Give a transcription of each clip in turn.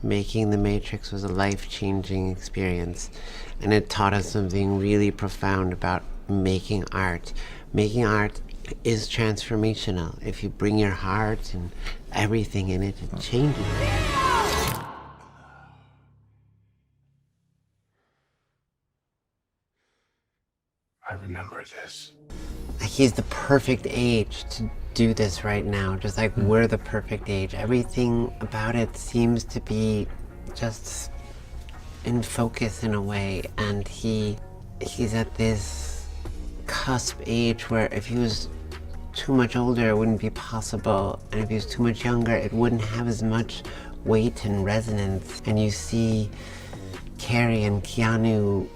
Making The Matrix was a life-changing experience, and it taught us something really profound about making art. Making art is transformational. If you bring your heart and everything in it, it changes. I remember this. He's the perfect age to do this right now, just like we're the perfect age. Everything about it seems to be just in focus in a way, and he's at this cusp age where if he was too much older it wouldn't be possible, and if he was too much younger it wouldn't have as much weight and resonance. And you see Carrie and Keanu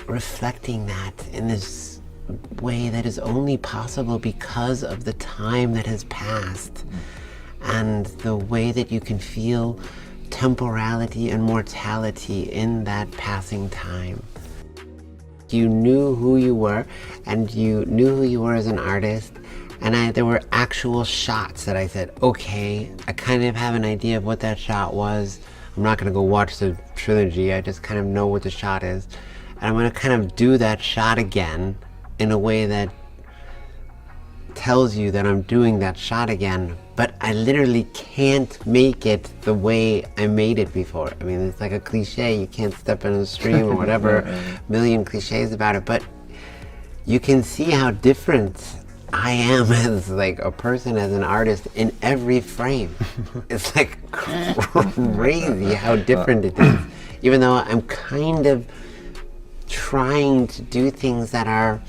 reflecting that in this way that is only possible because of the time that has passed and the way that you can feel temporality and mortality in that passing time. You knew who you were, and you knew who you were as an artist, and there were actual shots that I said, okay, I kind of have an idea of what that shot was. I'm not gonna go watch the trilogy, I just kind of know what the shot is. And I'm gonna kind of do that shot again in a way that tells you that I'm doing that shot again, but I literally can't make it the way I made it before. I mean, it's like a cliche, you can't step in a stream or whatever, million cliches about it, but you can see how different I am as like a person, as an artist in every frame. It's like crazy how different it is. Even though I'm kind of trying to do things that are,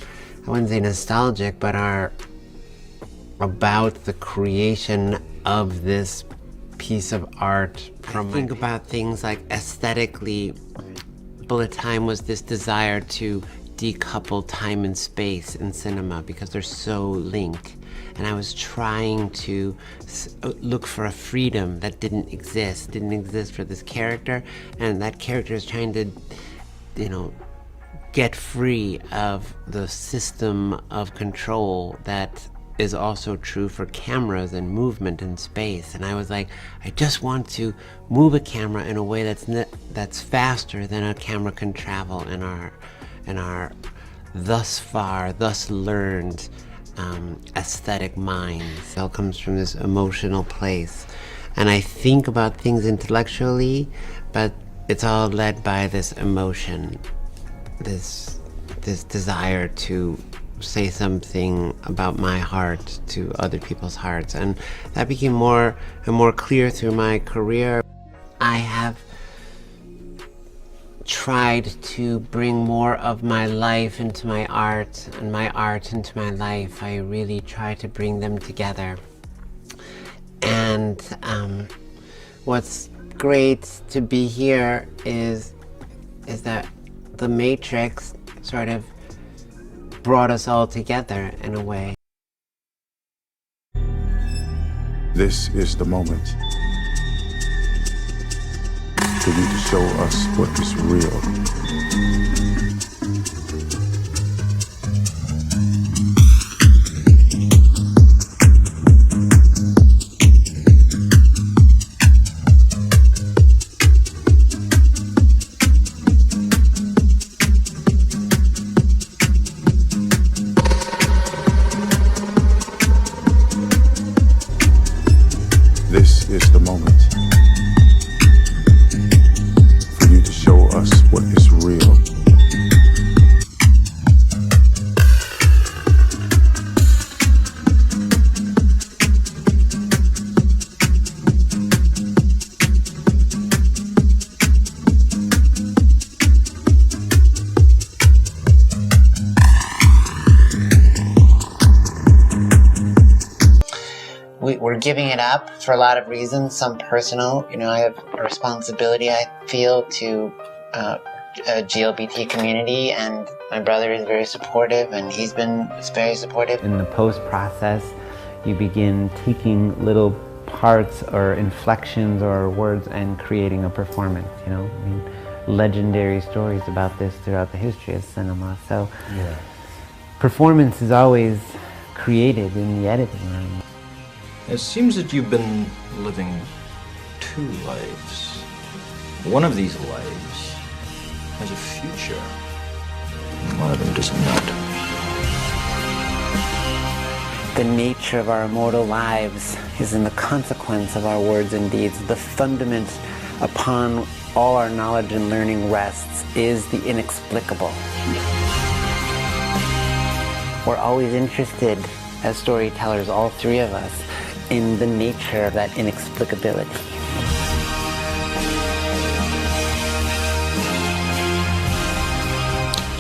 I wouldn't say nostalgic, but are about the creation of this piece of art. I think about things like aesthetically, Bullet Time was this desire to decouple time and space in cinema because they're so linked. And I was trying to look for a freedom that didn't exist for this character, and that character is trying to, you know, get free of the system of control that is also true for cameras and movement in space. And I was like, I just want to move a camera in a way that's faster than a camera can travel in our thus learned aesthetic minds. It all comes from this emotional place. And I think about things intellectually, but it's all led by this emotion, this desire to say something about my heart to other people's hearts. And that became more and more clear through my career. I have tried to bring more of my life into my art and my art into my life. I really try to bring them together. And what's great to be here is that The Matrix sort of brought us all together in a way. This is the moment for you to show us what is real. This is the moment for you to show us what is real. We're giving it up for a lot of reasons, some personal. You know, I have a responsibility, I feel, to a GLBT community, and my brother is very supportive, and he's been very supportive. In the post-process, you begin taking little parts or inflections or words and creating a performance, you know? I mean, legendary stories about this throughout the history of cinema. So, yeah. Performance is always created in the editing room. It seems that you've been living two lives. One of these lives has a future, and one of them does not. The nature of our immortal lives is in the consequence of our words and deeds. The fundament upon all our knowledge and learning rests is the inexplicable. We're always interested, as storytellers, all three of us, in the nature of that inexplicability.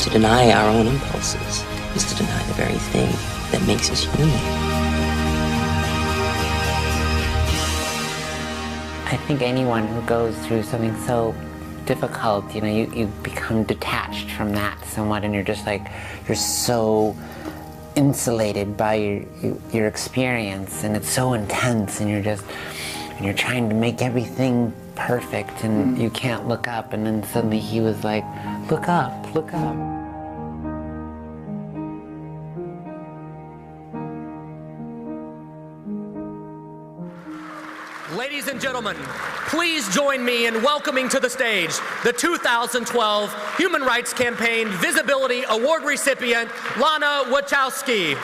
To deny our own impulses is to deny the very thing that makes us human. I think anyone who goes through something so difficult, you become detached from that somewhat, and you're just like, you're so insulated by your experience, and it's so intense, and you're trying to make everything perfect, and you can't look up, and then suddenly he was like, look up, look up. Ladies and gentlemen, please join me in welcoming to the stage the 2012 Human Rights Campaign Visibility Award recipient, Lana Wachowski.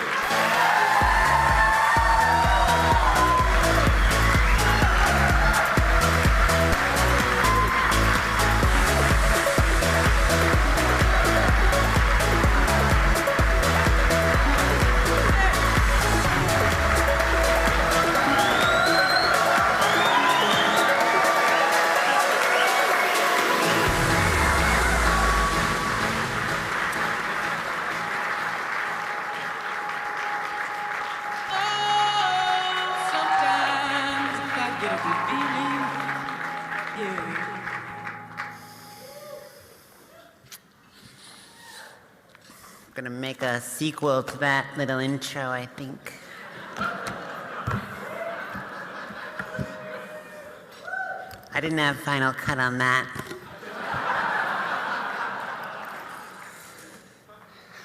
I'm gonna make a sequel to that little intro, I think. I didn't have Final Cut on that.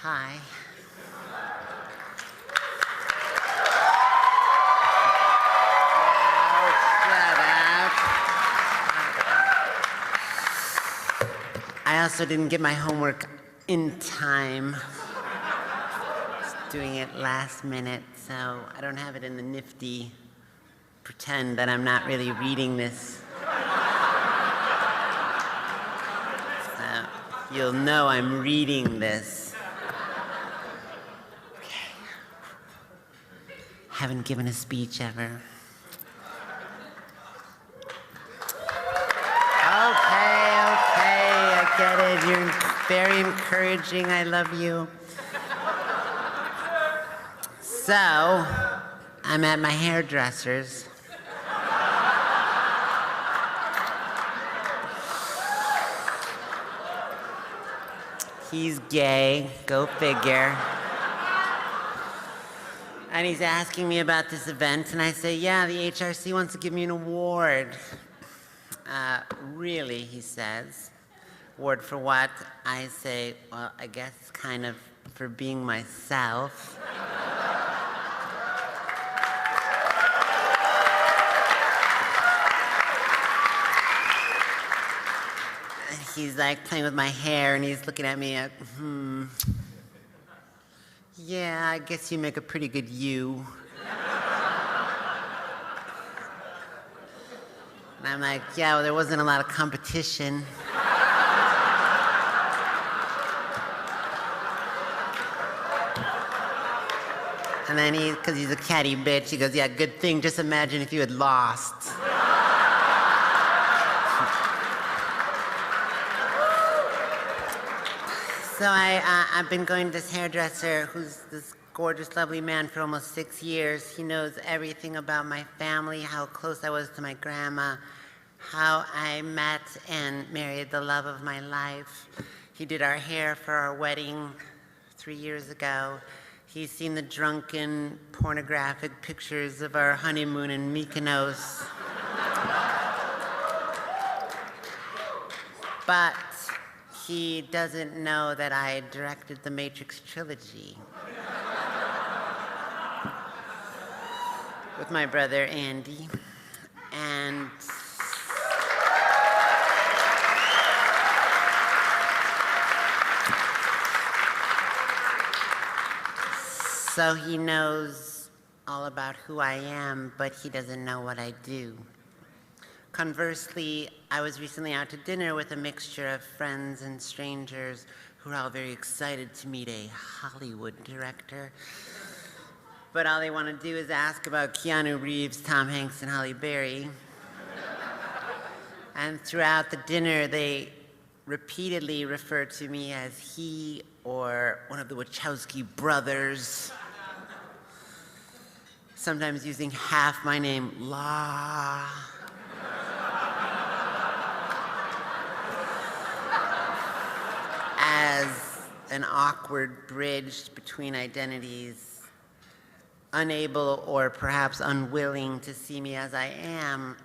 Hi. I also didn't get my homework in time. Just doing it last minute, so I don't have it in the nifty pretend that I'm not really reading this. So you'll know I'm reading this. Okay. Haven't given a speech ever. Okay, I get it. You're very encouraging. I love you. So, I'm at my hairdresser's. He's gay, go figure. And he's asking me about this event, and I say, yeah, the HRC wants to give me an award. Really, he says. Award for what? I say, well, I guess kind of for being myself. And he's like playing with my hair, and he's looking at me like, yeah, I guess you make a pretty good you. And I'm like, yeah, well, there wasn't a lot of competition. And then because he's a catty bitch, he goes, yeah, good thing, just imagine if you had lost. So I've been going to this hairdresser, who's this gorgeous, lovely man, for almost 6 years. He knows everything about my family, how close I was to my grandma, how I met and married the love of my life. He did our hair for our wedding 3 years ago. He's seen the drunken, pornographic pictures of our honeymoon in Mykonos. But he doesn't know that I directed the Matrix trilogy with my brother Andy. And So he knows all about who I am, but he doesn't know what I do. Conversely, I was recently out to dinner with a mixture of friends and strangers who are all very excited to meet a Hollywood director. But all they want to do is ask about Keanu Reeves, Tom Hanks, and Halle Berry. And throughout the dinner, they repeatedly refer to me as he or one of the Wachowski brothers. Sometimes using half my name, La. As an awkward bridge between identities, unable or perhaps unwilling to see me as I am,